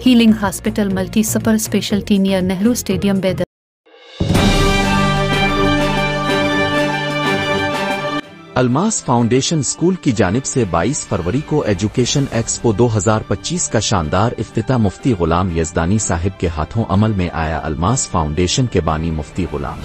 Healing Hospital Multi Super Specialty near Nehru Stadium, Bedar. Almas foundation school की जानिब से 22 फरवरी को एजुकेशन एक्सपो 2025 का शानदार इफ्तिताह मुफ्ती गुलाम यज़दानी साहिब के हाथों अमल में आया। अलमास फाउंडेशन के बानी मुफ्ती गुलाम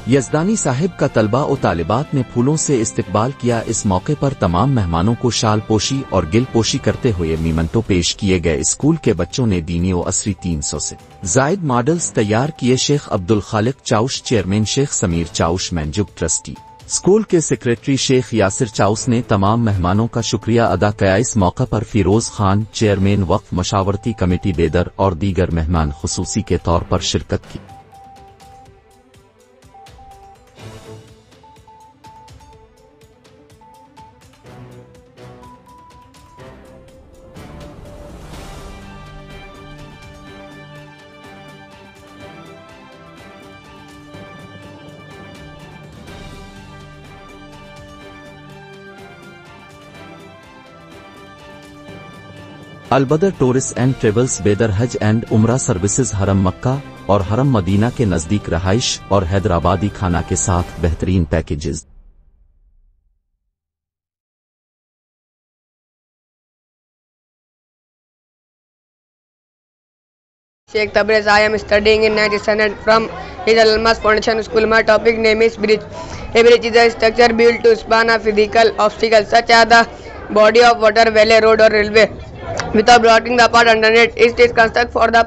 यज़दानी साहिब का तलबा और तालिबात ने फूलों से इस्तकबाल किया। इस मौके पर तमाम मेहमानों को शाल पोशी और गिल पोशी करते हुए मीमंटो पेश किए गए। स्कूल के बच्चों ने दीनी और असरी 300 से जायद मॉडल्स तैयार किए। Sheikh Abdul Khaliq Chaush chairman, Sheikh Sameer Chaush managing trustee, school के सेक्रेटरी शेख यासिर चाउस ने तमाम मेहमानों का शुक्रिया अदा किया। इस मौका पर फिरोज खान चेयरमैन वक्फ मशावरती कमेटी बेदर और दीगर मेहमान खुसूसी के तौर पर शिरकत की। अलबदर टूरिस्ट एंड ट्रेवल्स बेदर हज एंड उमरा सर्विसेज हरम मक्का और हरम मदीना के नजदीक रहाइश और हैदराबादी खाना के साथ बेहतरीन packages. Sheikh Tabriz, I am studying in 9th standard from His Al-Almas Foundation School. My topic name is bridge. A bridge is a structure built to span a physical obstacle such as the body of water, valley, road or railway without blocking the path underneath. It is constructed for the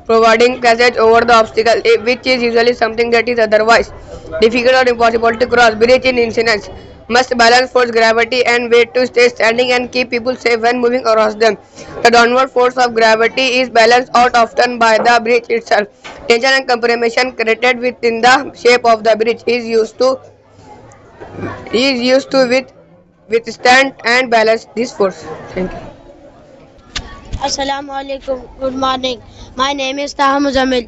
providing passage over the obstacle, which is usually something that is otherwise difficult or impossible to cross. Bridge in incidents must balance force, gravity and weight to stay standing and keep people safe when moving across them. The downward force of gravity is balanced out often by the bridge itself. Tension and compression created within the shape of the bridge is used to withstand and balance this force. Thank you. Assalamu alaikum. Good morning. My name is Taha Muzammil.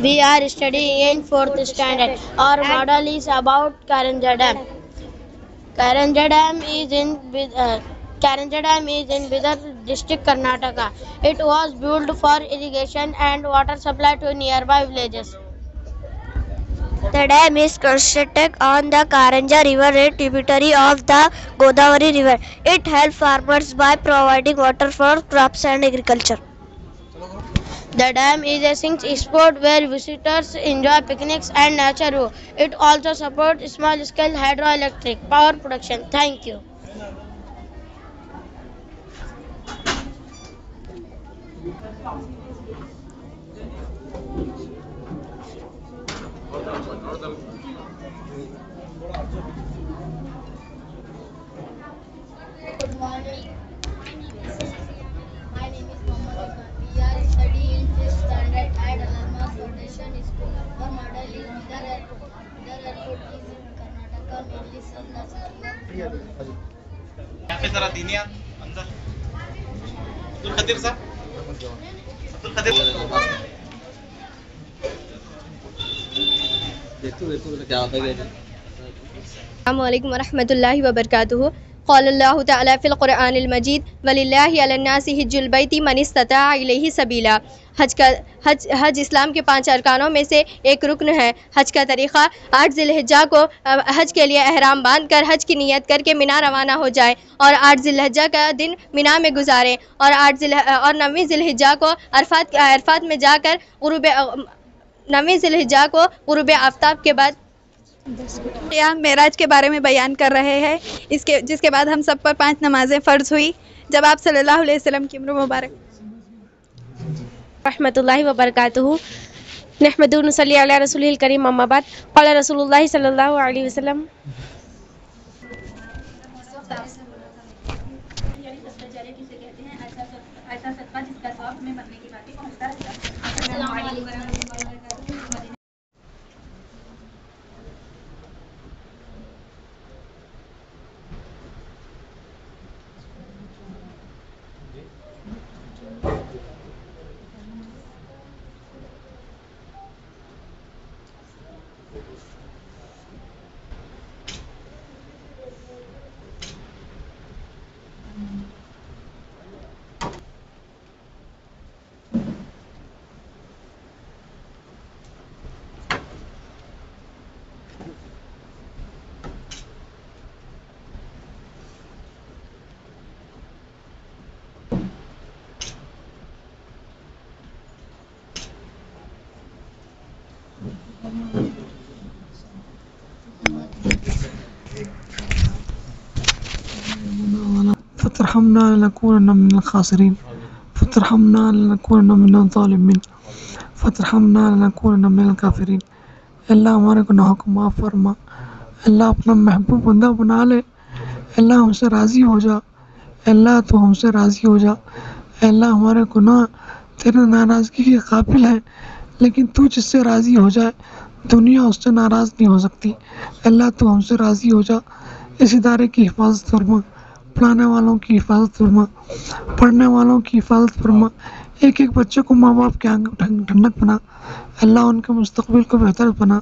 We are studying in 4th standard. Our model is about Karanja Dam. Karanja Dam is in Bidar district, Karnataka. It was built for irrigation and water supply to nearby villages. The dam is constructed on the Karanja River, a tributary of the Godavari River. It helps farmers by providing water for crops and agriculture. The dam is a singing spot where visitors enjoy picnics and nature view. It also supports small-scale hydroelectric power production. Thank you. Good morning. My name is Mohammed Irfan. We are studying in 5th standard at Al-Almas Foundation School. Our model is Bidar Airport. Bidar Airport is in Karnataka, mainly serves the city of यहाँ पे जरा दीनिया अंदर अब्दुल खदीर साहब, अब्दुल खदीर देखो क्या होता है। अस्सलामु अलैकुम वरहमतुल्लाहि वबरकातुहू। क़ाल अल्लाहु तआला फ़िल क़ुरआनिल मजीद वलिल्लाहि अलन्नासि हिज्जुल बैति मन इस्तताअ इलैहि सबीला। हज इस्लाम के 5 अरकानों में से एक रुकन है। हज का तरीक़ा 8 ज़िलहिज्जा को हज के लिए एहराम बांधकर हज की नियत करके मिना रवाना हो जाए और 8 ज़िलहिज्जा का दिन मिना में गुजारें और 9वीं ज़िलहिज्जा को अरफात में जाकर गुरूब आफ्ताब के बाद यहाँ मेराज के बारे में बयान कर रहे हैं। जिसके बाद हम सब पर 5 नमाजें फ़र्ज हुई। जब आप सल्लल्लाहु अलैहि वसल्लम की उम्र मुबारक रहमतुल्लाहि व बरकातुहू नहमदुहु व नसल्ली अला रसूलिल करीम अम्मा बाद क़ाला रसूलुल्लाह सल्लल्लाहु अलैहि वसल्लम। फतरहमना लनकूनन्ना मिनल खासिरीन फतरहमना लनकूनन्ना मिनल ज़ालिमीन फतरहमना लनकूनन्ना मिनल काफिरीन। अल्लाह हमारे गुनाहों को माफ़ फरमा, अल्लाह अपना महबूब बंदा बना ले, अल्लाह हमसे राज़ी हो जा, अल्लाह तो हमसे राज़ी हो जा। अल्लाह हमारे गुनाह तेरे नाराज़गी के काबिल है, लेकिन तू जिससे राज़ी हो जाए दुनिया उससे नाराज़ नहीं हो सकती। अल्लाह तू हमसे राज़ी हो जा। इस इदारे की हिफाजत फरमा, पढ़ाने वालों की हिफाजत फरमा, पढ़ने वालों की हिफाजत फरमा। एक एक बच्चे को माँ बाप के आगे ठंडक बना, अल्लाह उनके मुस्तकबिल को बेहतर बना।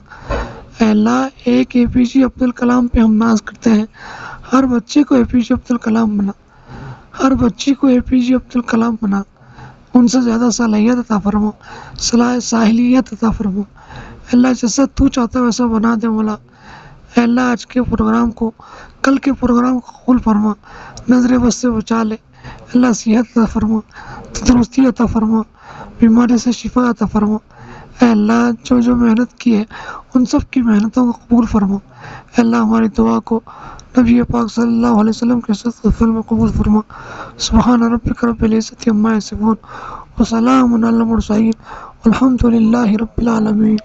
अल्लाह एक APJ अब्दुल कलाम पे हम नाज करते हैं, हर बच्चे को APJ अब्दुल कलाम बना, हर बच्ची को APJ अब्दुल कलाम बना। उनसे ज़्यादा सलाहियत अता फरमा, साहिलियत अता फरमा। अल्लाह जैसा तू चाहता है वैसा बना दे मौला। अल्लाह आज के प्रोग्राम को, कल के प्रोग्राम को कबूल फरमा, नजर बस से बचा ले। अल्लाह सेहत अता फरमा, तंदुरुस्ती अता फरमा, बीमारी से शिफा अता फरमा। अल्लाह जो जो मेहनत की है उन सब की मेहनतों को कबूल फरमा। अल्लाह हमारी दुआ को नबी पाक सल्लल्लाहु अलैहि वसल्लम के सफ़र में कबूल फरमा। सुभान रब्बिक रब्बिल इज़्ज़ति अम्मा यसिफून व सलामुन अलल मुरसलीन वल्हम्दुलिल्लाहि रब्बिल आलमीन।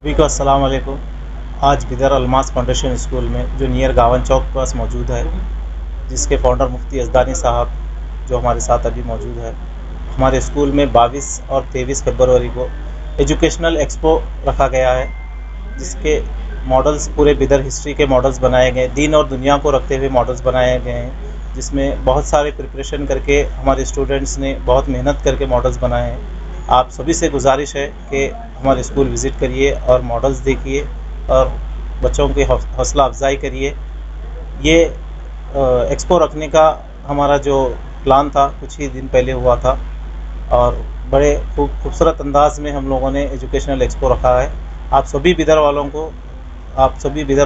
सभी को अस्सलाम वालेकुम। आज बिदर अलमास फाउंडेशन स्कूल में जो नियर गावन चौक के पास मौजूद है, जिसके फाउंडर मुफ्ती यज़दानी साहब जो हमारे साथ अभी मौजूद है। हमारे स्कूल में 22 और 23 फरवरी को एजुकेशनल एक्सपो रखा गया है, जिसके मॉडल्स पूरे बिदर हिस्ट्री के मॉडल्स बनाए गए, दीन और दुनिया को रखते हुए मॉडल्स बनाए गए हैं, जिसमें बहुत सारे प्रिपरेशन करके हमारे स्टूडेंट्स ने बहुत मेहनत करके मॉडल्स बनाए हैं। आप सभी से गुजारिश है कि हमारे स्कूल विज़िट करिए और मॉडल्स देखिए और बच्चों की हौसला अफजाई करिए। ये एक्सपो रखने का हमारा जो प्लान था कुछ ही दिन पहले हुआ था और बड़े खूबसूरत अंदाज में हम लोगों ने एजुकेशनल एक्सपो रखा है। आप सभी बिदर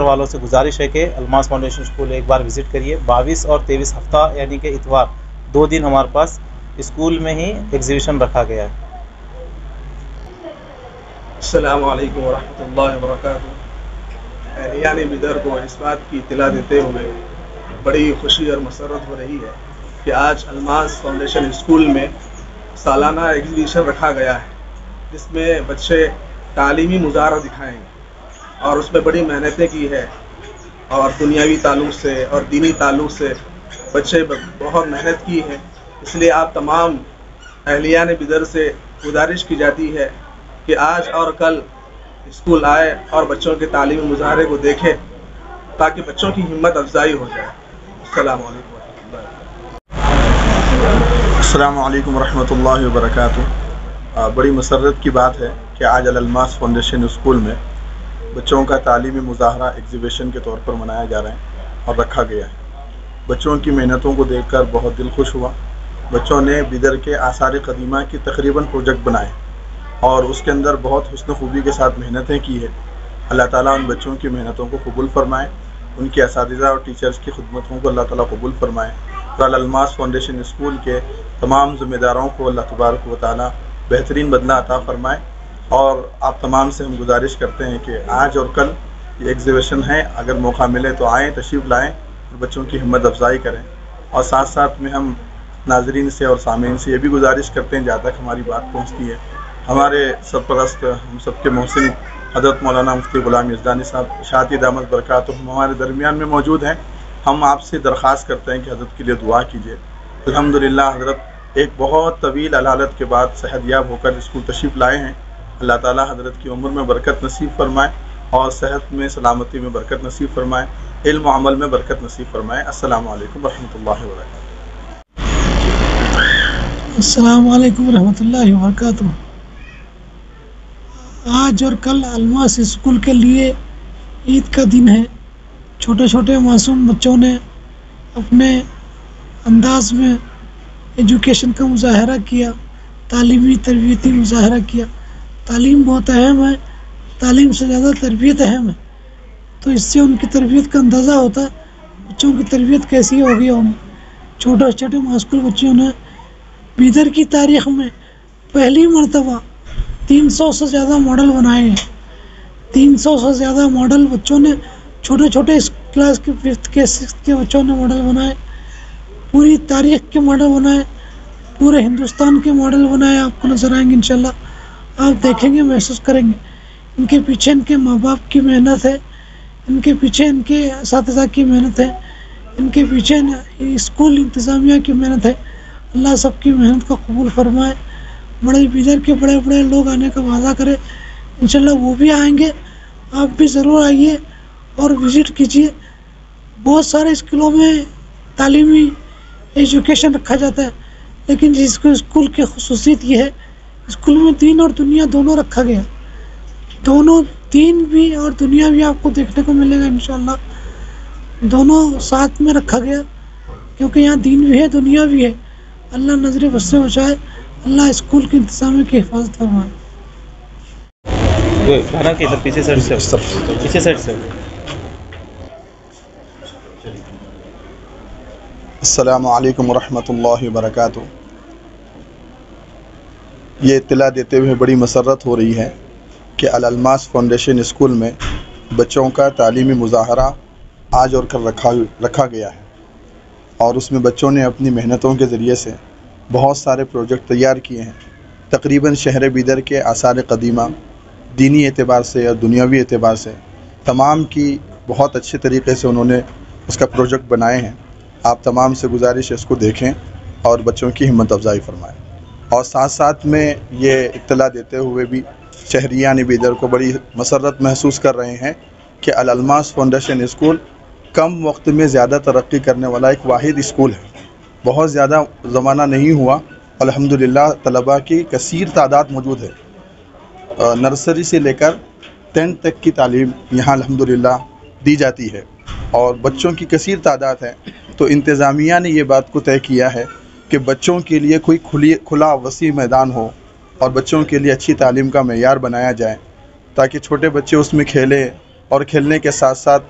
वालों से गुजारिश है कि अलमास फाउंडेशन स्कूल एक बार विज़िट करिए। 22 और 23 हफ्ता यानी कि इतवार 2 दिन हमारे पास स्कूल में ही एग्जीबिशन रखा गया है। अस्सलाम वालेकुम वरहमतुल्लाहि वबरकातुहू। अहलियाने बिदर को इस बात की इत्तला देते हुए बड़ी खुशी और मसरत हो रही है कि आज अलमास फाउंडेशन स्कूल में सालाना एग्जीबिशन रखा गया है, जिसमें बच्चे तालीमी मुजाहरा दिखाएंगे और उसमें बड़ी मेहनतें की है और दुनियावी ताल्लुक़ से और दीनी ताल्लुक़ से बच्चे बहुत मेहनत की है। इसलिए आप तमाम अहलियाने बिदर से गुजारिश की जाती है कि आज और कल स्कूल आए और बच्चों के तालीमी मुजाहरे को देखें ताकि बच्चों की हिम्मत अफजाई हो जाए। अस्सलाम वालेकुम रहमतुल्लाहि व बरकातुहू। बड़ी मसरत की बात है कि आज अलमास फाउंडेशन स्कूल में बच्चों का तालीमी मुजाहरा एग्जीबिशन के तौर पर मनाया जा रहा है और रखा गया है। बच्चों की मेहनतों को देखकर बहुत दिल खुश हुआ। बच्चों ने बिदर के आसार कदीमा की तकरीबन प्रोजेक्ट बनाए और उसके अंदर बहुत हुस्न खूबी के साथ मेहनतें की है। अल्लाह ताला उन बच्चों की मेहनतों को कबूल फरमाए, उनके असातिज़ा और टीचर्स की खिदमतों को अल्लाह ताला कबूल फरमाए। तो अल-अल्मास फाउंडेशन स्कूल के तमाम ज़िम्मेदारों को अल्लाह तबारक व तआला बेहतरीन बदला अता फ़रमाए। और आप तमाम से हम गुजारिश करते हैं कि आज और कल ये एग्ज़िबिशन है, अगर मौका मिले तो आएँ, तशरीफ़ लाएँ और बच्चों की हिम्मत अफजाई करें। और साथ साथ में हम नाज़रीन से और सामीन से ये भी गुजारिश करते हैं, जहाँ तक हमारी बात पहुँचती है, हमारे सरपरस्त हम सबके मोहसिन हज़रत मौलाना मुफ्ती ग़ुलाम यज़दानी साहब शाती दामत बरकातुहुम हमारे दरमियान में मौजूद हैं। हम आपसे दरख्वास्त करते हैं कि हज़रत के लिए दुआ कीजिए। अल्हम्दुलिल्लाह हज़रत एक बहुत तवील अलालत के बाद सेहतयाब होकर स्कूल तशरीफ़ लाए हैं। अल्लाह ताला हज़रत की उम्र में बरकत नसीब फरमाए और सेहत में सलामती में बरकत नसीब फरमाए, इल्म अमल में बरकत नसीब फरमाए। अस्सलामु अलैकुम रहमतुल्लाहि व बरकातुहू। अस्सलामु अलैकुम रहमतुल्लाहि व बरकातुहू। आज और कल अल्मास स्कूल के लिए ईद का दिन है। छोटे छोटे मासूम बच्चों ने अपने अंदाज में एजुकेशन का मुजाहरा किया, तालीमी तरबियती मुजाहरा किया। तालीम बहुत अहम है, तालीम से ज़्यादा तरबियत अहम है। तो इससे उनकी तरबियत का अंदाज़ा होता है बच्चों की तरबियत कैसी होगी। होंगी छोटे छोटे मासूम बच्चों ने बीदर की तारीख़ में पहली मरतबा 300 से ज़्यादा मॉडल बनाए हैं। 300 से ज़्यादा मॉडल बच्चों ने, छोटे छोटे क्लास के 5th के 6th के बच्चों ने मॉडल बनाए। पूरी तारीख़ के मॉडल बनाए, पूरे हिंदुस्तान के मॉडल बनाए। आपको नज़र आएंगे इंशाल्लाह, आप देखेंगे, महसूस करेंगे। इनके पीछे इनके माँ बाप की मेहनत है, इनके पीछे इनके असातिज़ा की मेहनत है, इनके पीछे स्कूल इंतज़ामिया की मेहनत है। अल्लाह सबकी मेहनत को कबूल फरमाए। बड़े बीदर के बड़े बड़े लोग आने का वादा करे, इंशाल्लाह वो भी आएंगे। आप भी ज़रूर आइए और विज़िट कीजिए। बहुत सारे स्कूलों में तालीमी एजुकेशन रखा जाता है, लेकिन जिसको स्कूल की खुसूसियत ये है, स्कूल में दीन और दुनिया दोनों रखा गया। दोनों, दीन भी और दुनिया भी आपको देखने को मिलेगा इंशाल्लाह। दोनों साथ में रखा गया, क्योंकि यहाँ दीन भी है, दुनिया भी है। अल्लाह नजर बस से बचाए, अल्लाह स्कूल के इंतज़ाम की हिफाजत फरमाए। पीछे साइड से, पीछे साइड से। अस्सलामु अलैकुम रहमतुल्लाहि व बरकातुहू। ये इत्तला देते हुए बड़ी मसरत हो रही है कि अल-अल्मास फाउंडेशन स्कूल में बच्चों का तालीमी मुज़ाहरा आज और कल रखा गया है। और उसमें बच्चों ने अपनी मेहनतों के ज़रिए से बहुत सारे प्रोजेक्ट तैयार किए हैं। तकरीबन शहर बीदर के आसार क़दीमा दीनी एतबार से और दुनियावी एतबार से तमाम की बहुत अच्छे तरीक़े से उन्होंने उसका प्रोजेक्ट बनाए हैं। आप तमाम से गुजारिश है इसको देखें और बच्चों की हिम्मत अफजाई फरमाएँ। और साथ साथ में ये इत्तला देते हुए भी शहरियान बीदर को बड़ी मसरत महसूस कर रहे हैं कि अल-अल्मास फाउंडेशन स्कूल कम वक्त में ज़्यादा तरक्की करने वाला एक वाहिद स्कूल है। बहुत ज़्यादा ज़माना नहीं हुआ, अल्हम्दुलिल्लाह तलबा की कसीर तादाद मौजूद है। नर्सरी से लेकर 10th तक की तालीम यहाँ अल्हम्दुलिल्लाह दी जाती है और बच्चों की कसीर तादाद है। तो इंतज़ामिया ने ये बात को तय किया है कि बच्चों के लिए कोई खुला वसी मैदान हो और बच्चों के लिए अच्छी तालीम का मेयार बनाया जाए, ताकि छोटे बच्चे उसमें खेलें और खेलने के साथ साथ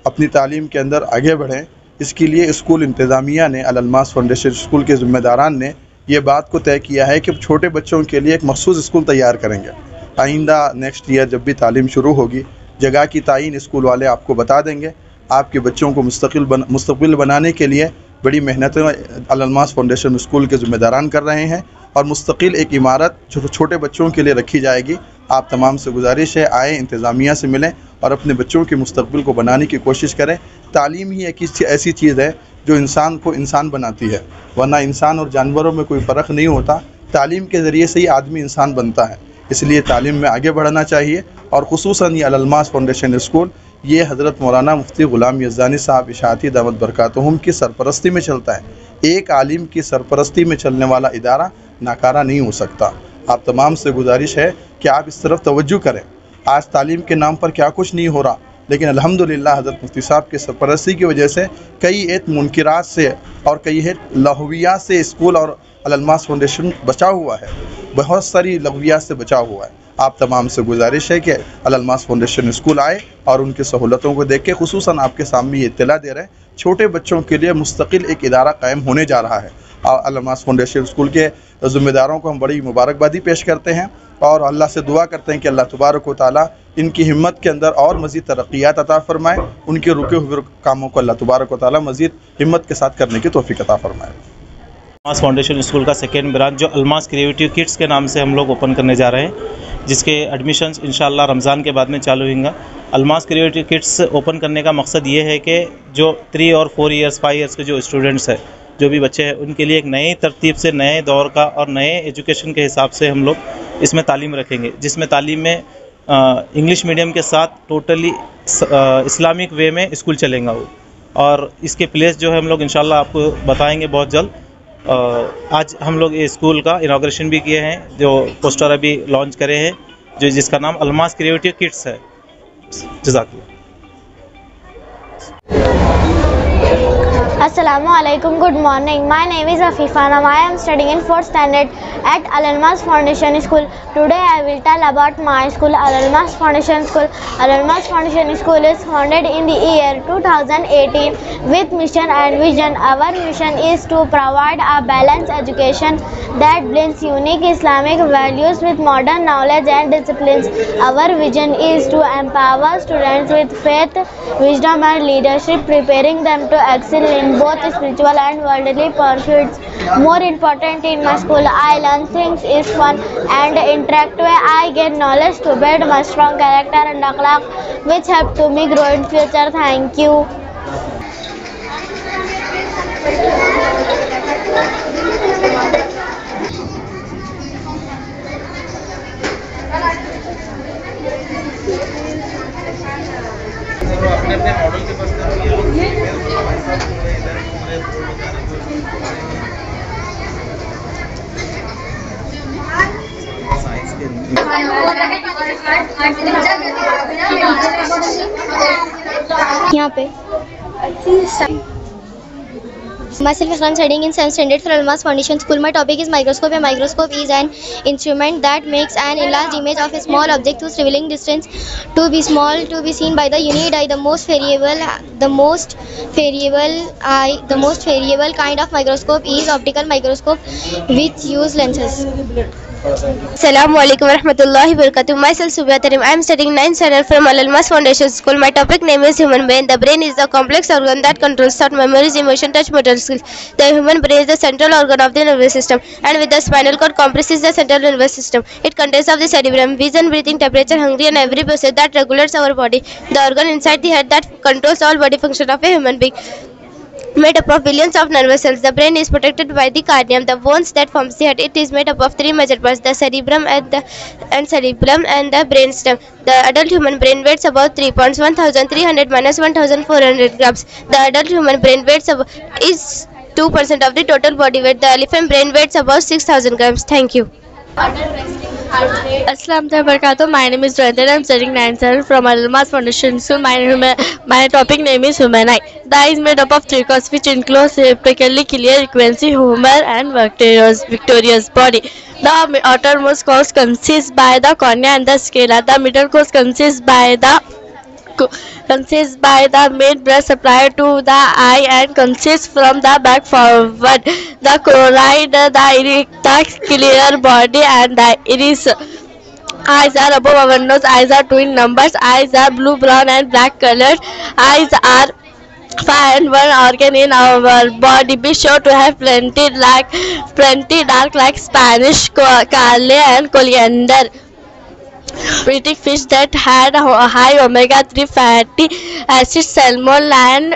अपनी तालीम के अंदर आगे बढ़ें। इसके लिए स्कूल इंतज़ामिया ने, अल-अल्मास फाउंडेशन स्कूल के ज़िम्मेदारान ने ये बात को तय किया है कि छोटे बच्चों के लिए एक मखसूस स्कूल तैयार करेंगे। आइंदा नेक्स्ट ईयर जब भी तालीम शुरू होगी, जगह की तायीन स्कूल वाले आपको बता देंगे। आपके बच्चों को मुस्तक़बिल बनाने के लिए बड़ी मेहनतें अल-अल्मास फाउंडेशन स्कूल के ज़िम्मेदारान कर रहे हैं और मुस्तकिल एक इमारत छोटे बच्चों के लिए रखी जाएगी। आप तमाम से गुजारिश है, आएँ, इंतज़ामिया से मिलें और अपने बच्चों के मुस्तक़बिल को बनाने की कोशिश करें। तालीम ही एक ऐसी चीज़ है जो इंसान को इंसान बनाती है, वरना इंसान और जानवरों में कोई फ़र्क नहीं होता। तालीम के ज़रिए से ही आदमी इंसान बनता है। इसलिए तालीम में आगे बढ़ना चाहिए। और ख़ुसूसन ये अल-अल्मास फाउंडेशन स्कूल ये हज़रत मौलाना मुफ्ती ग़ुलाम यज़दानी साहब शाती दामत बरकातुहुम की सरपरस्ती में चलता है। एक आलिम की सरपरस्ती में चलने वाला इदारा नाकारा नहीं हो सकता। आप तमाम से गुजारिश है कि आप इस तरफ तवज्जो करें। आज तालीम के नाम पर क्या कुछ नहीं हो रहा, लेकिन अल्हम्दुलिल्लाह हज़रत मुफ्ती साहब के सरपरस्ती की वजह से कई मुनकिरात से और कई लहवियात से स्कूल और अल-अल्मास फाउंडेशन बचा हुआ है, बहुत सारी लग़वियात से बचा हुआ है। आप तमाम से गुजारिश है कि अल-अल्मास फाउंडेशन स्कूल आए और उनकी सहूलतों को देख के खुसूसन आपके सामने ये इत्तला दे रहे हैं, छोटे बच्चों के लिए मुस्तकिल एक इदारा कायम होने जा रहा है। अल-अल्मास फाउंडेशन स्कूल के ज़िम्मेदारों को हम बड़ी मुबारकबादी पेश करते हैं और अल्लाह से दुआ करते हैं कि अल्लाह तबारक व तआला इनकी हिम्मत के अंदर और मज़ीद तरक्यात अता फ़रमाए, उनके रुके हुए कामों को अल्लाह तबारक व तआला मज़ीद हिम्मत के साथ करने की तौफ़ीक़ अता फ़रमाए। अलमास फाउंडेशन स्कूल का सेकेंड ब्रांच जो अलमास क्रिएटिव किड्स के नाम से हम लोग ओपन करने जा रहे हैं, जिसके एडमिशन्स इंशाल्लाह रमज़ान के बाद में चालू होंगे। अलमास क्रिएटिव किड्स ओपन करने का मकसद ये है कि जो 3 और 4 ईयर्स 5 ईयर्स के जो स्टूडेंट्स हैं, जो भी बच्चे हैं, उनके लिए एक नई तरतीब से, नए दौर का और नए एजुकेशन के हिसाब से हम लोग इसमें तालीम रखेंगे, जिसमें तालीम में इंग्लिश मीडियम के साथ टोटली इस्लामिक वे में स्कूल चलेगा वो। और इसके प्लेस जो है हम लोग इंशाल्लाह आपको बताएंगे बहुत जल्द। आज हम लोग ये स्कूल का इनाग्रेशन भी किए हैं, जो पोस्टर अभी लॉन्च करे हैं, जो जिसका नाम अलमास क्रिएटिव किड्स है। जज़ाकल्लाह। Assalamualaikum. Good morning. My name is Afifa. Now I am studying in 4th standard at Al-Almas Foundation School. Today I will tell about my school, Al-Almas Foundation School. Al-Almas Foundation School is founded in the year 2018 with mission and vision. Our mission is to provide a balanced education that blends unique Islamic values with modern knowledge and disciplines. Our vision is to empower students with faith, wisdom and leadership, preparing them to excel in both spiritual and worldly pursuits. More important, in my school I learn things is fun and interact where I get knowledge to build my strong character and akhlaq, which help to me grow in future. Thank you. यहाँ पे Myself is studying in 7th standard for Almas Foundation School. My topic is microscope. A microscope is an instrument that makes an enlarged image of a small object whose revealing distance to be small to be seen by the unit eye. The most variable kind of microscope is optical microscope, which use lenses. Assalamualaikum warahmatullahi wabarakatuh. Myself Subia Tarim. I am studying 9th standard from Al-Almas Foundation School. My topic name is human brain. The brain is the complex organ that controls thought, memories, emotion, touch, motor skills. The human brain is the central organ of the nervous system, and with the spinal cord comprises the central nervous system. It contains of the cerebrum, vision, breathing, temperature, hungry, and every process that regulates our body. The organ inside the head that controls all body function of a human being, made up of billions of nervous cells. The brain is protected by the cranium, the bones that forms the head. It is made up of 3 major parts: the cerebrum and the brainstem. The adult human brain weighs about 3 pounds, 1,300 minus 1,400 grams. The adult human brain weighs is 2% of the total body weight. The elephant brain weighs about 6,000 grams. Thank you. Assalamu alaikum. My name is Rajendra. I am studying 9th standard from Al-Almas Foundation School. My topic name is human eye. The eye is made up of 3 cones, which includes practically clear, frequency, humor, and victorious body. The outermost cones consist by the cornea and the sclera. The middle cones consist by the main brush supplied to the eye and consists from the back forward. The choroid, the iris, the clear body, and the iris. Eyes are above our nose. Eyes are 2 in numbers. Eyes are blue, brown, and black colored. Eyes are 5 and 1 organ in our body. Be sure to have plenty dark like Spanish, Kale, and coriander. Eating fish that had high omega-3 fatty acids, salmon,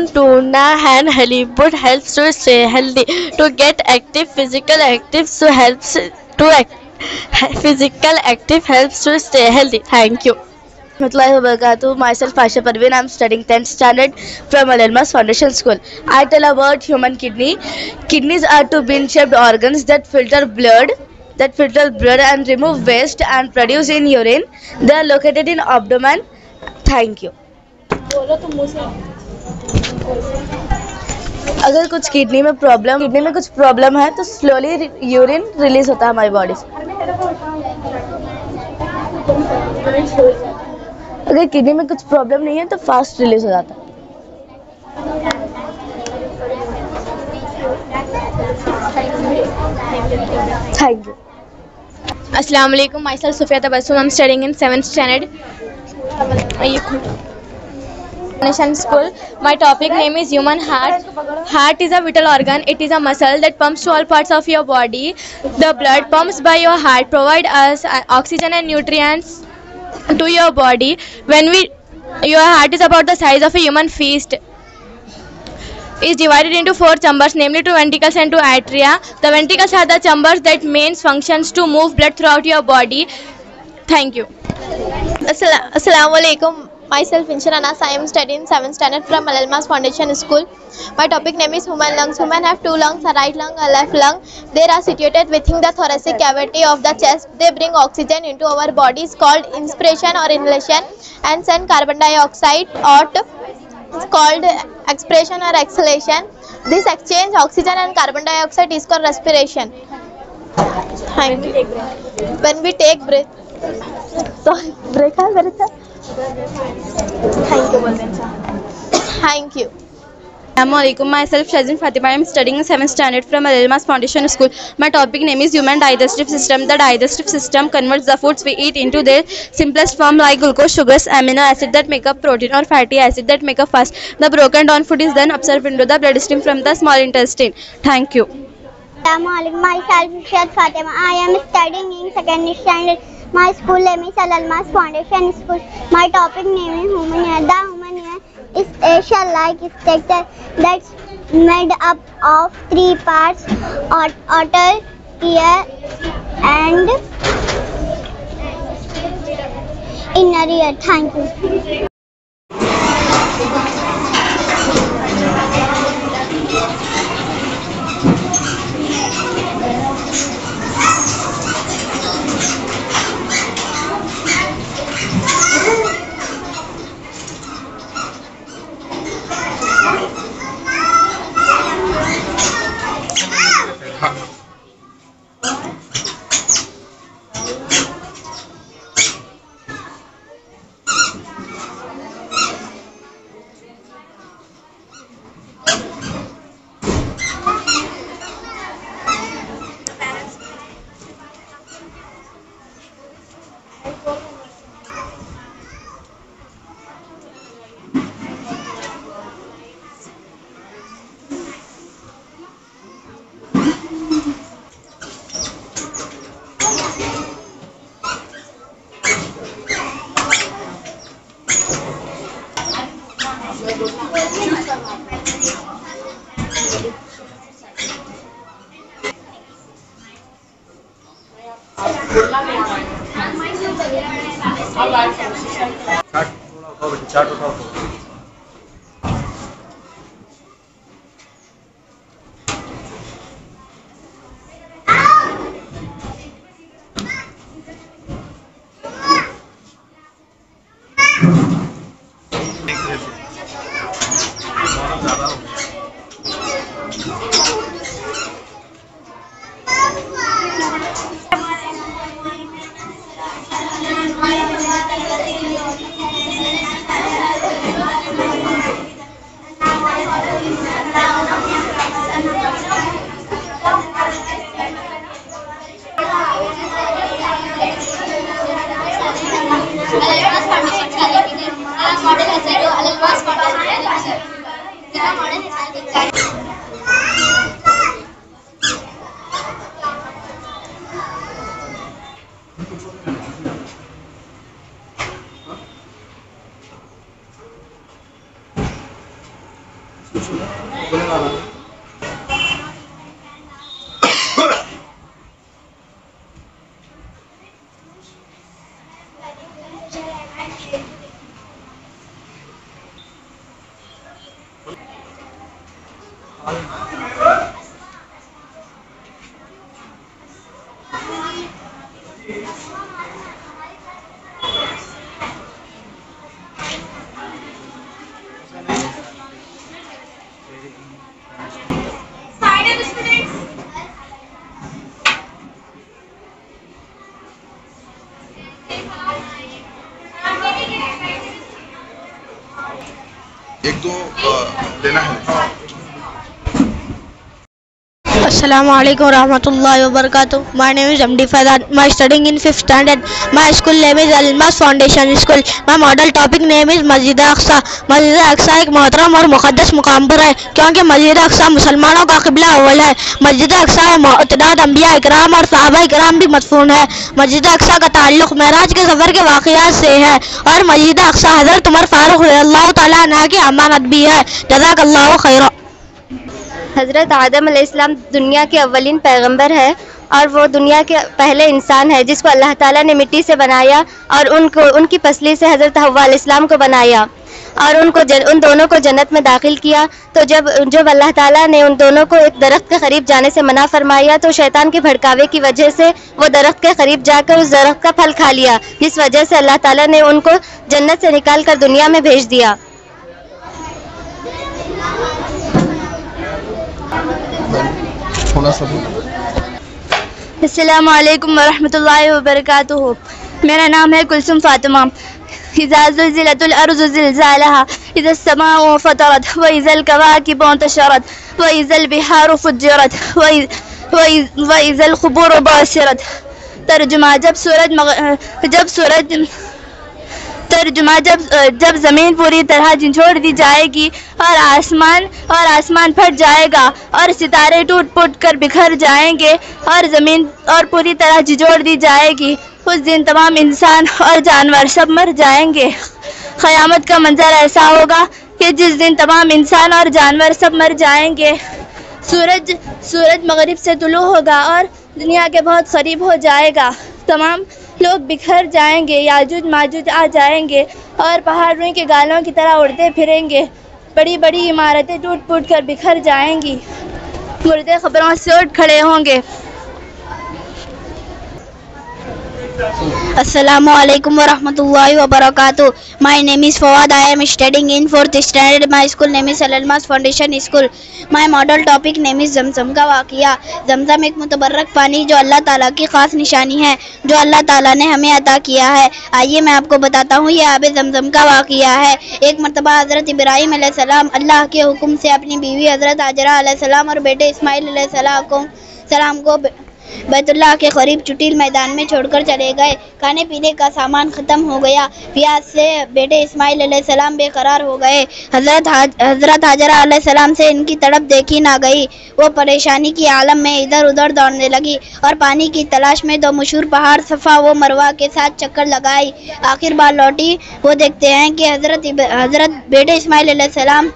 tuna, and halibut helps to stay healthy. To get active, physical active helps to stay healthy. Thank you. Myself Asha Parveen. I am studying 10th standard from Al-Almas Foundation School. I tell about human kidney. Kidneys are 2 bean-shaped organs that filter blood and remove waste and produce in urine. They are located in abdomen. Thank you. अगर कुछ kidney में कुछ problem है तो slowly urine release होता है हमारी body से। अगर किडनी में कुछ प्रॉब्लम नहीं है तो फास्ट रिलीज हो जाता है। Thank you. अस्सलाम वालेकुम, myself Sufia Tabassum. I'm studying in 7th standard. Foundation School. My topic name is human heart. Heart is a vital organ. It is a muscle that pumps to all parts of your body. The blood pumps by your heart provide us oxygen and nutrients to your body. Your heart is about the size of a human fist. Is divided into 4 chambers, namely 2 ventricles and 2 atria. The ventricles are the chambers that mains functions to move blood throughout your body. Thank you. Assalamu alaikum. Myself Insha Anas. I am studying 7th standard from Al-Almas Foundation School. My topic name is human lungs. Human have 2 lungs, a right lung, a left lung. They are situated within the thoracic cavity of the chest. They bring oxygen into our bodies called inspiration or inhalation, and send carbon dioxide out called expiration or exhalation. This exchange oxygen and carbon dioxide is called respiration. Thank you. When we take breath. Sorry, break. Thank you. Assalamualaikum. Myself Shazin Fatima. I am studying in 7th standard from Al-Almas Foundation School. My topic name is human digestive system. The digestive system converts the foods we eat into their simplest form, like glucose, sugars, amino acid that make up protein, or fatty acid that make up fat. The broken down food is then absorbed into the bloodstream from the small intestine. Thank you. Assalamualaikum. Myself Shazin Fatima. I am studying in 2nd standard. My school name is Al-Almas Foundation School. My topic name is human hair. The human hair is a shell-like structure that's made up of 3 parts: outer ear and inner ear. Thank you. एक दो लेना है। Assalamu alaikum warahmatullahi wabarakatuh. My name is MD Faizan. My studying in 5th standard. My school name is Al-Almas Foundation School. My model topic name is मस्जिद अक्सा. मस्जिद अक्सा एक मोहतरम और मुक़द्दस मुकाम पर है क्योंकि मस्जिद अक्सा मुसलमानों का क़िबला अव्वल है। मस्जिद अक्सा में मुतअद्दिद अंबिया इकराम और सहाबा इकराम भी मदफून है। मस्जिद अक्सा का ताल्लुक़ मेराज के सफ़र के वाक़ियात से है और मस्जिद अक्सा हज़रत उमर फारूक रज़ियल्लाहु तआला अन्हु की अमानत भी है। जज़ाकल्लाहु खैरा। हज़रत आदम अलैहिस्सलाम दुनिया के अव्वलीन पैगंबर है और वो दुनिया के पहले इंसान है जिसको अल्लाह ताला ने मिट्टी से बनाया और उनकी पसली से हज़रत हव्वा अलैहिस्सलाम को बनाया और उन दोनों को जन्नत में दाखिल किया। तो जब अल्लाह ताला ने उन दोनों को एक दरख्त के करीब जाने से मना फरमाया तो शैतान के भड़कावे की वजह से वो दरख्त के करीब जाकर उस दरख्त का फल खा लिया, जिस वजह से अल्लाह ताला ने उनको जन्नत से निकाल कर दुनिया में भेज दिया। अस्सलामु अलैकुम वरहमतुल्लाहि वबरकातुहू। मेरा नाम है कुलसुम फातिमा। इज़ा ज़ुलज़िलतिल अर्ज़ु ज़िलज़ालहा इज़ा अस्समाउ फ़तरत व इज़ल कवाकिबु इंतशरत व इज़ल बिहारु फ़ुज्जिरत व इज़ल क़ुबूरु बासिरत। तर्जुमा जब ज़मीन पूरी तरह झंझोड़ दी जाएगी और आसमान फट जाएगा और सितारे टूट फूट कर बिखर जाएंगे और ज़मीन और पूरी तरह झंझोड़ दी जाएगी, उस दिन तमाम इंसान और जानवर सब मर जाएंगे। क़यामत का मंजर ऐसा होगा कि जिस दिन तमाम इंसान और जानवर सब मर जाएंगे। सूरज मगरिब से तुलू होगा और दुनिया के बहुत करीब हो जाएगा। तमाम लोग बिखर जाएंगे, याजूज माजूज आ जाएंगे और पहाड़ रुई के गालों की तरह उड़ते फिरेंगे। बड़ी बड़ी इमारतें टूट फूट कर बिखर जाएंगी, मुर्दे खबरों से उठ खड़े होंगे। Assalamu alaikum wa rahmatullahi wa barakatuh. My name is Fawad. I am studying in 4th standard. My school name is Al-Almas Foundation School. My model topic name is Zamzam का वाक़िया। ज़मज़म एक मुतबर्रक पानी जो अल्लाह ताला की ख़ास निशानी है, जो अल्लाह ताला ने हमें अता किया है। आइए मैं आपको बताता हूँ ये आब ज़मज़म का वाक़िया है। एक मरतबा हज़रत इब्राहीम अलैहिस्सलाम अल्लाह के हुक्म से अपनी बीवी हज़रत हाजरा अलैहिस्सलाम और बेटे इस्माइल अलैहिस्सलाम को बैतुल्लाह के करीब चुटील मैदान में छोड़कर चले गए। खाने पीने का सामान ख़त्म हो गया। प्यास से बेटे इस्माइल अलैहिस्सलाम बेकरार हो गए। हज़रत हाजरा अलैहिस्सलाम से इनकी तड़प देखी ना गई। वो परेशानी की आलम में इधर उधर दौड़ने लगी और पानी की तलाश में दो मशहूर पहाड़ सफ़ा व मरवा के साथ चक्कर लगाई। आखिर बार लौटी। वो देखते हैं कि हज़रत बेटे इस्माइल अलैहिस्सलाम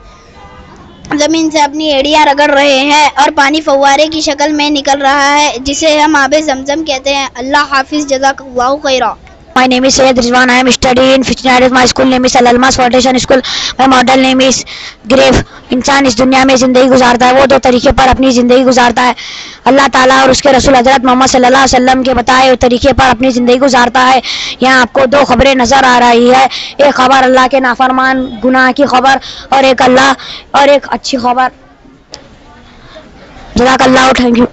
ज़मीन से अपनी एड़ियाँ रगड़ रहे हैं और पानी फव्वारे की शक्ल में निकल रहा है, जिसे हम आबे ज़मज़म कहते हैं। अल्लाह हाफिज़, जज़ाकल्लाहु Khaira. My name is Sayyid Rizwan. I am studying in 5th standard. My school name is Al-Almas Foundation School. My model name is Grave. इंसान इस दुनिया में ज़िंदगी गुजारता है, वो दो तरीके पर अपनी ज़िंदगी गुजारता है। अल्लाह ताला और उसके रसूल हज़रत मोहम्मद सल्लल्लाहु अलैहि वसल्लम के बताए हुए तरीके पर अपनी ज़िंदगी गुजारता है। यहाँ आपको दो खबरें नज़र आ रही है। एक खबर अल्लाह के नाफरमान गुनाह की खबर और एक अच्छी खबर। जज़ाकल्लाहु, thank you.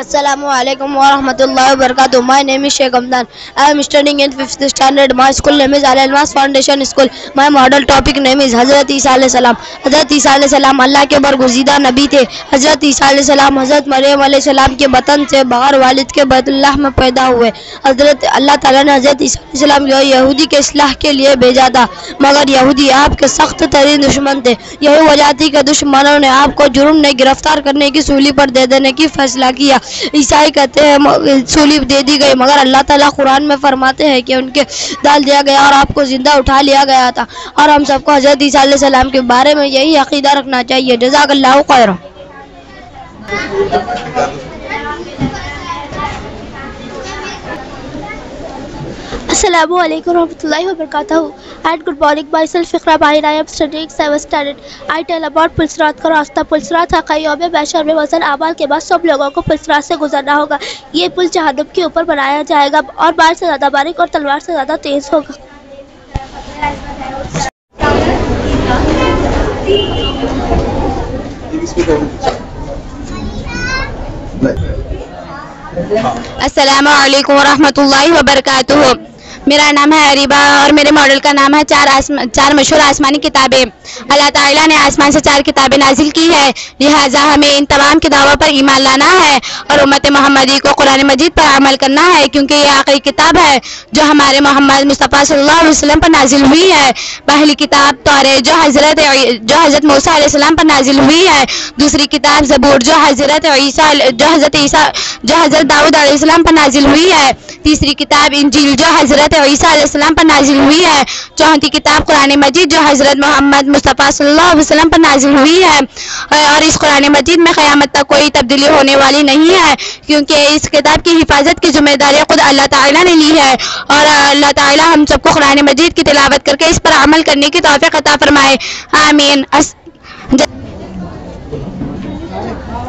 Assalamu alaikum wa rahmatullahi wa barakatuh. My name is Sheikh Hamdan. I am studying in 5th standard. My school name is Al-Almas Foundation School. My model topic name is Hazrat Isa alayhi salam. Hazrat Isa alayhi salam अल्लाह के बरगुज़ीदा नबी थे। हज़रत ईसा अलैहि सलाम हज़रत मरियम अलैहि सलाम के बतन से बग़ैर वालिद के बैतुल्लाह में पैदा हुए। हज़रत अल्लाह ताला ने हज़रत ईसा अलैहि सलाम को यहूदी के इस्लाह के लिए भेजा था, मगर यहूदी आपके सख्त तरीन दुश्मन थे। यही वजह थी कि दुश्मनों ने आपको जुर्म ने गिरफ्तार करने की सूली पर दे देने की फैसला किया। ईसाई कहते हैं सूली दे दी गई, मगर अल्लाह ताला कुरान में फरमाते हैं कि उनके डाल दिया गया और आपको जिंदा उठा लिया गया था। और हम सबको हज़रत ईसा अलैहि सलाम के बारे में यही अकीदा रखना चाहिए। जज़ाकल्लाहु खैर। Assalamu alaikum warahmatullahi wabarakatuh. And good morning, myself Iqra Bahir. I am studying 7th standard. I tell about पुलसरात का रास्ता। पुलसरात का यौम महशर में वज़न आमाल के बाद सब लोगों को पुलसरात से गुजरना होगा। ये पुल जहन्नुम के ऊपर बनाया जाएगा और बार से ज़्यादा बारीक और तलवार से ज़्यादा तेज़ होगा। अस्सलामु अलैकुम वरहमतुल्लाहि वबरकातुहू। मेरा नाम है अरीबा और मेरे मॉडल का नाम है चार मशहूर आसमानी किताबें। अल्लाह ताला ने आसमान से 4 किताबें नाजिल की है, लिहाजा हमें इन तमाम किताबों पर ईमान लाना है और उम्मत मोहम्मदी को कुरान मजीद पर अमल करना है, क्योंकि ये आखिरी किताब है जो हमारे मोहम्मद मुस्तफ़ा सल्लल्लाहु अलैहि वसल्लम पर नाजिल हुई है। पहली किताब तौरात जो हज़रत मूसा अलैहिस्सलाम पर नाजिल हुई है। दूसरी किताब ज़बूर जो हज़रत दाऊद अलैहिस्सलाम पर नाजिल हुई है। तीसरी किताब इंजील जो हज़रत ईसा अलैहिस्सलाम पर नाजिल हुई है। चौथी किताब कुरान मजीद जो हज़रत मोहम्मद मुस्तफ़ा सल्लल्लाहु अलैहि वसल्लम पर नाजिल हुई है। और इस कुरान मजीद में क़यामत तक कोई तब्दीली होने वाली नहीं है, क्योंकि इस किताब की हिफाजत की जिम्मेदारी खुद अल्लाह ताला ने ली है। और अल्लाह ताला हम सबको कुरान मजीद की तिलावत करके इस पर अमल करने की तौफीक अता फरमाए, आमीन।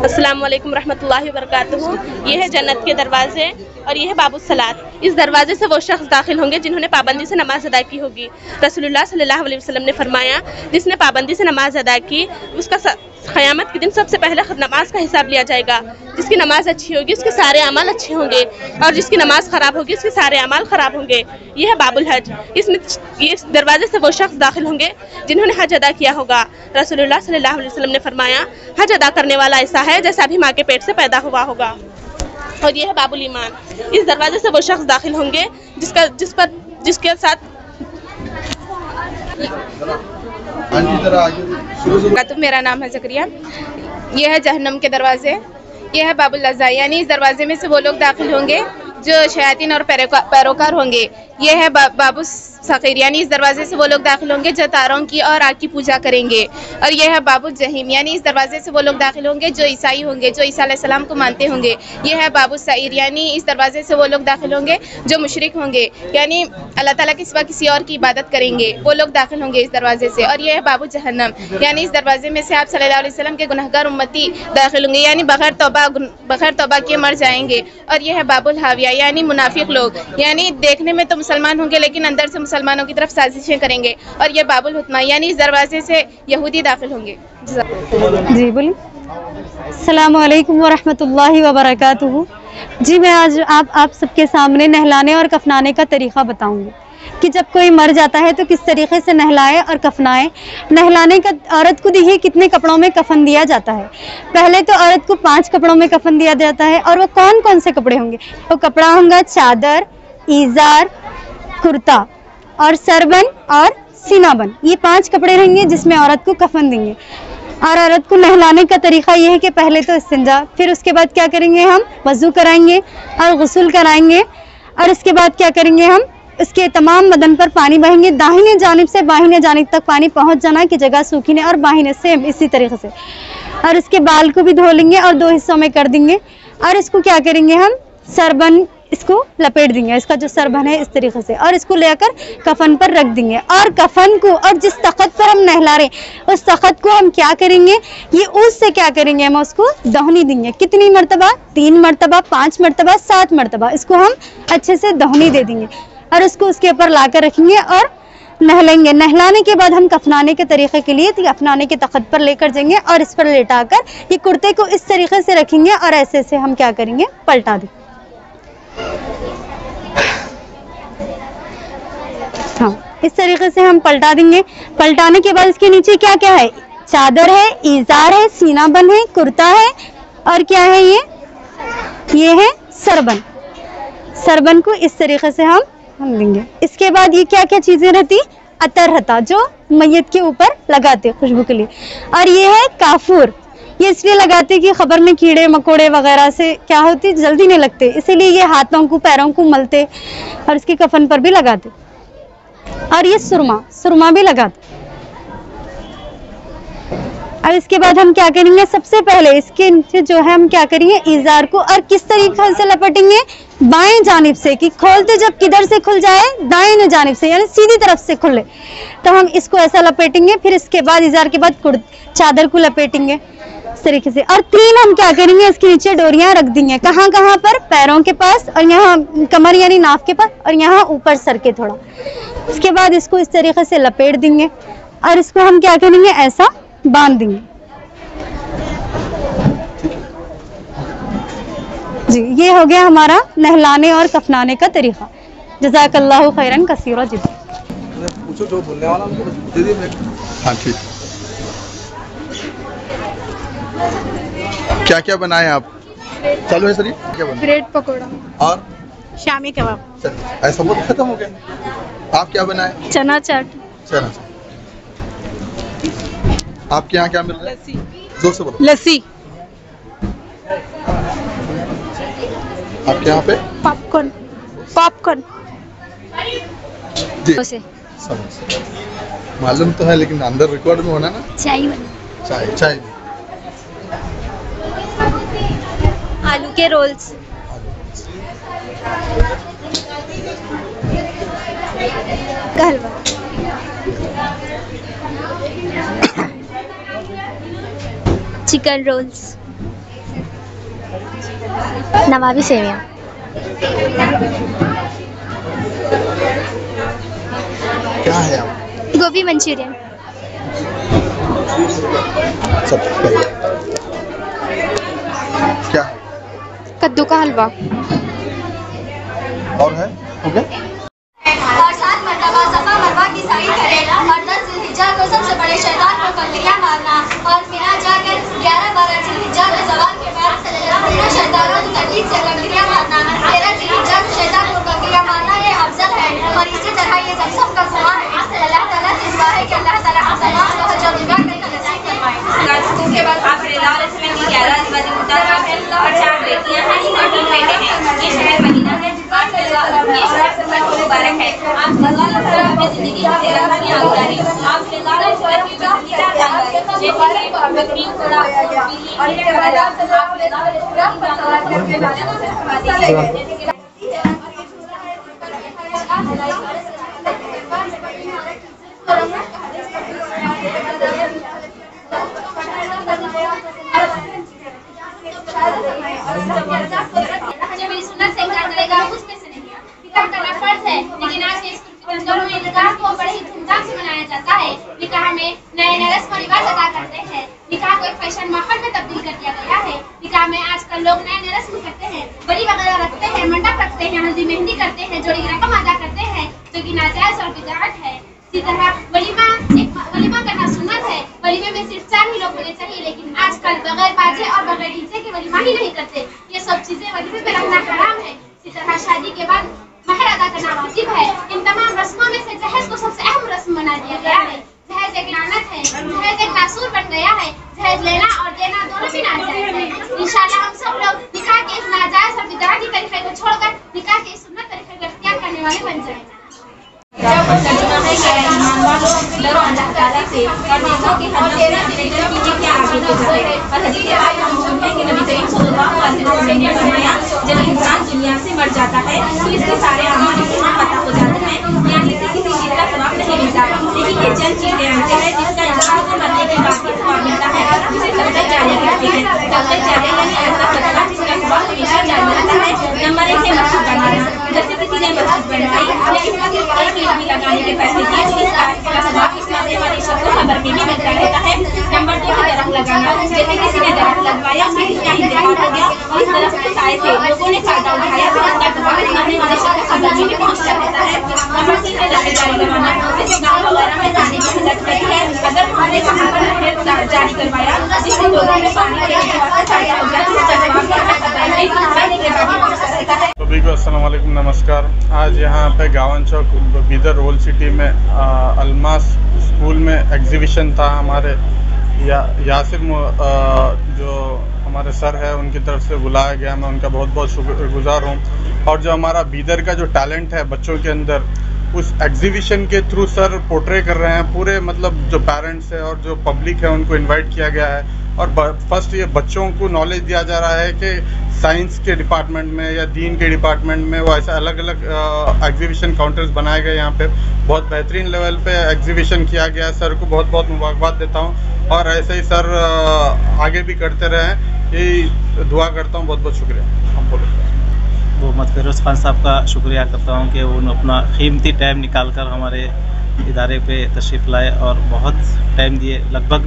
अस्सलाम वालेकुम रहमतुल्लाहि व बरकातुहू। ये है जन्नत के दरवाजे और ये है बाबुस सलात। इस दरवाजे से वो शख्स दाखिल होंगे जिन्होंने पाबंदी से नमाज अदा की होगी। रसूलुल्लाह सल्लल्लाहु अलैहि वसल्लम ने फरमाया, जिसने पाबंदी से नमाज अदा की उसका क़यामत के दिन सबसे पहले नमाज का हिसाब लिया जाएगा। जिसकी नमाज अच्छी होगी उसके सारे अमाल अच्छे होंगे और जिसकी नमाज ख़राब होगी उसके सारे अमाल ख़राब होंगे। यह है बाबुल हज। इस दरवाजे से वो शख्स दाखिल होंगे जिन्होंने हज अदा किया होगा। रसूलुल्लाह सल्लल्लाहु अलैहि वसल्लम ने फरमाया, हज अदा करने वाला ऐसा है जैसा अभी माँ के पेट से पैदा हुआ होगा। और यह है बाबुल ईमान। इस दरवाजे से वो शख्स दाखिल होंगे जिसके साथ तो मेरा नाम है ज़करिया। यह है जहन्नम के दरवाजे। यह है बाबुल लज़्ज़ा, यानी इस दरवाजे में से वो लोग दाखिल होंगे जो शयातीन और पैरोकार होंगे। यह है बाबू सक़ीर, यानी इस दरवाजे से वो लोग दाखिल होंगे जो तारों की और आग की पूजा करेंगे। और यह है बाबू जहीम, यानी इस दरवाजे से वो लोग दाखिल होंगे जो ईसाई होंगे, जो ईसा अलैहिस्सलाम को मानते होंगे। यह है बाबू सईर, यानी इस दरवाजे से वो लोग दाखिल होंगे जो मुशरिक होंगे, यानी अल्लाह ताला के सिवा किसी और की इबादत करेंगे, वो लोग दाखिल होंगे इस दरवाजे से। और यह है बाबू जहन्नम, यानी इस दरवाजे में से आप सल्लल्लाहु अलैहि वसल्लम के गुनहगार उम्मती दाखिल होंगे, यानी बगैर तौबा किए मर जाएंगे। और यह है बाबुल हाविया, यानी मुनाफिक लोग, यानी देखने में तो मुसलमान होंगे लेकिन अंदर से मुसलमानों की तरफ साजिशें करेंगे। और ये बाबुल हुत्मा, यानी इस दरवाजे से यहूदी दाखिल होंगे। जी बोलिए। अस्सलामु अलैकुम व रहमतुल्लाहि व बरकातुहू। जी मैं आज आप सबके सामने नहलाने और कफनाने का तरीक़ा बताऊंगी कि जब कोई मर जाता है तो किस तरीके से नहलाए और कफनाए। नहलाने का औरत को देखिए कितने कपड़ों में कफन दिया जाता है। पहले तो औरत को 5 कपड़ों में कफन दिया जाता है। और वो कौन कौन से कपड़े होंगे? वो कपड़ा होगा चादर, इज़ार, कुर्ता और सरबन और सीनाबन। ये 5 कपड़े रहेंगे जिसमें औरत को कफन देंगे। और औरत को नहलाने का तरीक़ा ये है कि पहले तो इस्तिंजा, फिर उसके बाद क्या करेंगे, हम वज़ू कराएंगे और गुस्ल कराएंगे। और इसके बाद क्या करेंगे, हम इसके तमाम बदन पर पानी बहेंगे, दाहिने जानिब से बाहिने जानिब तक पानी पहुंच जाना कि जगह सूखी नहीं, और बाहिने से इसी तरीके से। और इसके बाल को भी धो लेंगे और 2 हिस्सों में कर देंगे। और इसको क्या करेंगे, हम सरबन इसको लपेट देंगे, इसका जो सरबन है इस तरीके से, और इसको लेकर कफन पर रख देंगे। और कफन को और जिस तख्त पर हम नहला रहे उस तख्त को हम क्या करेंगे, ये उससे क्या करेंगे, हम उसको दहनी देंगे। कितनी मरतबा? 3 मरतबा, 5 मरतबा, 7 मरतबा इसको हम अच्छे से दहनी दे देंगे और उसको उसके ऊपर ला कर रखेंगे और नहलाएंगे। नहलाने के बाद हम कफनाने के तरीके के लिए कफनाने के तख्त पर लेकर जाएंगे और इस पर लेटाकर ये कुर्ते को इस तरीके से रखेंगे और ऐसे से हम क्या करेंगे, पलटा देंगे। हाँ, इस तरीके से हम पलटा देंगे। पलटाने के बाद इसके नीचे क्या क्या है, चादर है, इज़ार है, सीनाबन है, कुर्ता है और क्या है, ये है सरबन। सरबन को इस तरीके से हम देंगे। इसके बाद ये क्या क्या चीजें रहती, अतर रहता जो मैयत के ऊपर लगाते खुशबू के लिए। और ये है काफूर, ये इसलिए लगाते कि खबर में कीड़े मकोड़े वगैरह से क्या होती, जल्दी नहीं लगते, इसीलिए ये हाथों को पैरों को मलते और इसके कफन पर भी लगाते। और ये सुरमा भी लगाते। अब इसके बाद हम क्या करेंगे, सबसे पहले इसके नीचे जो है हम क्या करेंगे, इज़ार को और किस तरीके से लपेटेंगे, बाएं जानिब से, कि खोलते जब किधर से खुल जाए, दाएं जानिब से, यानी सीधी तरफ से खुले, तो हम इसको ऐसा लपेटेंगे। फिर इसके बाद इज़ार के बाद चादर को लपेटेंगे इस तरीके से। और 3 हम क्या करेंगे, इसके नीचे डोरियां रख देंगे। कहाँ कहाँ पर, पैरों के पास और यहाँ कमर यानी नाफ के पास और यहाँ ऊपर सर के थोड़ा। इसके बाद इसको इस तरीके से लपेट देंगे और इसको हम क्या करेंगे, ऐसा बांध देंगे। जी, ये हो गया हमारा नहलाने और कफनाने का तरीका। जज़ाकल्लाहु खैरन कसीरा जिद्दा। पूछो जो बोलने वाला उनको दे दिए मैं। हाँ ठीक। क्या क्या बनाए आप? चालू है सर, क्या बना? ब्रेड पकौड़ा और शामी कबाब। ऐसा बहुत खत्म हो गया। आप क्या बनाए? चना चाट। चना। आपके यहाँ क्या मिल रहा है? जोर से बोलो। लस्सी। आपके यहाँ पे? पॉपकॉर्न। पॉपकॉर्न। जी मालूम तो है लेकिन अंदर रिकॉर्ड में होना ना। चाय चाय चाय आलू के रोल्स। का हलवा। Chicken roles. नवाबी सेवियां। क्या है आप? गोभी मंचूरियन। सब क्या है? कद्दू का हलवा। और है? ओके। और 7 मरतबा सफा मरवा की साई करें और 10 जिलहिज्जा को सबसे बड़े शैतान को ककड़ियां मारना और मिना जाकर 11-12 जिलहिज्जा में सवाल के बाद शैतानों को तकलीफ से ककड़ियां मारना 13 जिलहिज्जा में शैतान को ककड़ियां मारना ये अफजल है। और इसी तरह ये सब का दुआ है। अल्लाह ताला से दुआ है कि अल्लाह ताला हम तमाम को हज और उम्रा करने की नसीब फरमाए। उसके बाद आप सल्लल्लाहु अलैहि वसल्लम की 11 अज़वाज मुतहहरा है और 4 बेटियां हैं और 3 बेटे हैं। ये शहर मदीना है और ये शहर सबसे मुबारक है। आप सल्लल्लाहु अलैहि वसल्लम अपनी ज़िंदगी की 13 खुशियां गुजारी। आप सल्लल्लाहु अलैहि वसल्लम की पसंदीदा जानवर जैसे कि बकरी घोड़ा और ये वाला आप सल्लल्लाहु अलैहि वसल्लम जो मेरी सुन्नत से इनकार करेगा उसमें से नहीं। निकाह करना फर्ज है लेकिन आज के दौर में निकाह को बड़े ही धूमधाम से मनाया जाता है। निकाह में नए नए रस्म और रिवाज अदा करते हैं। निकाह को एक फैशन माहौल में तब्दील कर दिया गया है। निकाह में आजकल लोग नए नए रस्म करते हैं, बड़ी वगैरह रखते हैं, मंडप रखते हैं, हल्दी मेहंदी करते हैं, जोड़ी की रकम अदा करते हैं जो कि नाजायज और बिदअत है। इसी तरह वलीमा करना सुन्नत है। वलीमे में सिर्फ 4 ही लोग होने चाहिए लेकिन आजकल बगैर बाजे और बगैर डीजे के वलीमा ही नहीं करते। ये सब चीजें वलीमे में रखना हराम है। इसी तरह शादी के बाद महर अदा करना वाजिब है। इन तमाम रस्मों में से जहेज को सबसे अहम रस्म बना दिया गया है। जहेज एक लानत है, जहेज एक नासूर बन गया है। जहेज लेना और देना दोनों भी नाजायज है। इंशाल्लाह हम सब लोग निकाह के इस नाजायज और बिदअती तरीके को छोड़कर निकाह के इस सुन्नत तरीके को इख्तियार करने वाले बन जाएंगे। तर्जुमा है कि ईमान वालों डरो अल्लाह ताला से और देखो कि हर नफ्स की क्या आगे की है। और हदीस में आया मौजूद है कि नबी करीम सल्लल्लाहु अलैहि वसल्लम ने फरमाया जब इंसान दुनिया से मर जाता है तो इसके सारे अमाल इसमें पता हो जाते हैं। यहाँ इसे किसी चीज़ का सवाब नहीं मिलता लेकिन ये चंद चीज़ें ऐसे हैं जिसका इंसान को मरने के बाद भी सवाब मिलता है। जिसे सबसे जारी कहते हैं। सबसे जारी यानी ऐसा सदका जिसका सवाब हमेशा जारी रहता है। नंबर 1 है मस्जिद बनाना। जैसे किसी ने मस्जिद बनवाई या इसका सिर्फ एक ईंट भी लगाने के पैसे दिए तो इस कार्य का सवाब इस मामले वाले शख्स को खबर में भी मिलता रहता है। नंबर 2 है दरख्त लगाना। जैसे किसी ने दरख्त लगवाया उसका कितना इंतजाम हो गया और इस दरख्त के साए से लोगों ने फायदा उठाया तो इसका सवाब इस मामले वाले शख्स को खबर में भी पहुंचता रहता है। नंबर 3 है नहर जारी करवाना। जैसे गाँव वगैरह में जाने की जरूरत पड़ी है अगर हमने वहाँ पर नहर जारी करवाया जिससे लोगों में पानी के फायदा हो गया तो इसका सवाब सभी को अस्सलाम वालेकुम, नमस्कार। आज यहाँ पे गावन चौक बीदर ओल्ड सिटी में अलमास स्कूल में एग्जीबिशन था। हमारे यासिर जो हमारे सर है उनकी तरफ से बुलाया गया, मैं उनका बहुत बहुत शुक्रगुजार हूँ। और जो हमारा बीदर का जो टैलेंट है बच्चों के अंदर उस एग्जीबिशन के थ्रू सर पोर्ट्रे कर रहे हैं। पूरे मतलब जो पेरेंट्स है और जो पब्लिक है उनको इनवाइट किया गया है और फर्स्ट ये बच्चों को नॉलेज दिया जा रहा है कि साइंस के डिपार्टमेंट में या दीन के डिपार्टमेंट में वो ऐसा अलग अलग एग्जीबिशन काउंटर्स बनाए गए। यहाँ पे बहुत बेहतरीन लेवल पे एग्जीबिशन किया गया। सर को बहुत बहुत मुबारकबाद देता हूँ और ऐसे ही सर आगे भी करते रहें, यही दुआ करता हूँ। बहुत बहुत शुक्रिया। हम बोलो मोहम्मद फिरोज़ खान साहब का शुक्रिया करता हूँ कि उन्होंने अपना कीमती टाइम निकाल कर हमारे इदारे पे तशरीफ़ लाए और बहुत टाइम दिए। लगभग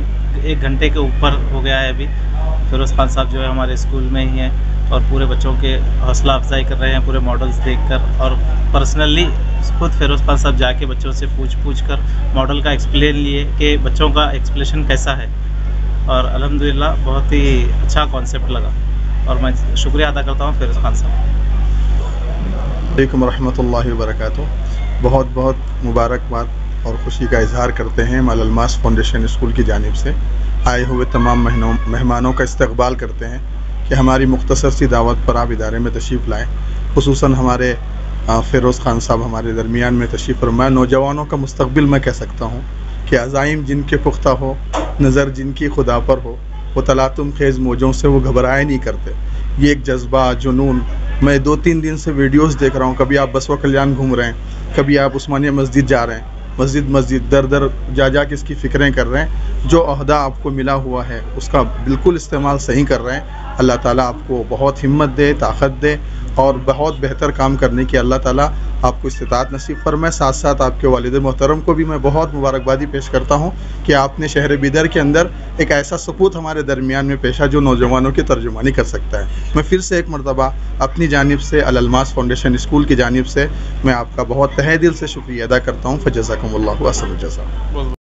1 घंटे के ऊपर हो गया है अभी। फिरोज़ खान साहब जो है हमारे स्कूल में ही हैं और पूरे बच्चों के हौसला अफजाई कर रहे हैं पूरे मॉडल्स देखकर, और पर्सनली खुद फिरोज़ खान साहब जाके बच्चों से पूछ कर मॉडल का एक्सप्लेन लिए कि बच्चों का एक्सप्लेनेशन कैसा है, और अल्हम्दुलिल्लाह बहुत ही अच्छा कॉन्सेप्ट लगा, और मैं शुक्रिया अदा करता हूँ फिरोज़ खान साहब। अलैकुम रहमतुल्लाहि व बरकातुहू। बहुत बहुत मुबारकबाद और ख़ुशी का इजहार करते हैं अल अलमास फाउंडेशन स्कूल की जानिब से। आए हुए तमाम मेहमानों का इस्तकबाल करते हैं कि हमारी मुख्तसर सी दावत पर आप इदारे में तशरीफ़ लाएँ। खुसूसन हमारे फ़िरोज़ खान साहब हमारे दरमियान में तशरीफ़ फरमाएं। नौजवानों का मुस्तकबिल मैं कह सकता हूँ कि अज़ाइम जिनके पुख्ता हो, नज़र जिनकी खुदा पर हो, वो तलातुम खेज़ मौजों से वो घबराए नहीं करते। ये एक जज्बा, जुनून, मैं 2-3 दिन से वीडियोस देख रहा हूँ। कभी आप बसवा कल्याण घूम रहे हैं, कभी आप उस्मानिया मस्जिद जा रहे हैं, मस्जिद दर दर जा के इसकी फ़िक्रें कर रहे हैं। जो अहदा आपको मिला हुआ है उसका बिल्कुल इस्तेमाल सही कर रहे हैं। अल्लाह ताला आपको बहुत हिम्मत दे, ताकत दे और बहुत बेहतर काम करने की अल्लाह ताला आपको इस्तिताअत नसीब फरमाए। साथ साथ आपके वालिद मोहतरम को भी मैं बहुत मुबारकबादी पेश करता हूँ कि आपने शहर बिदर के अंदर एक ऐसा सपूत हमारे दरमियान में पेशा जो नौजवानों की तर्जुमानी कर सकता है। मैं फिर से एक मरतबा अपनी जानिब से अल अलमास फाउंडेशन स्कूल की जानिब से मैं आपका बहुत तहे दिल से शुक्रिया अदा करता हूँ। फ़जज़ाकुमुल्लाहु अहसन जज़ा।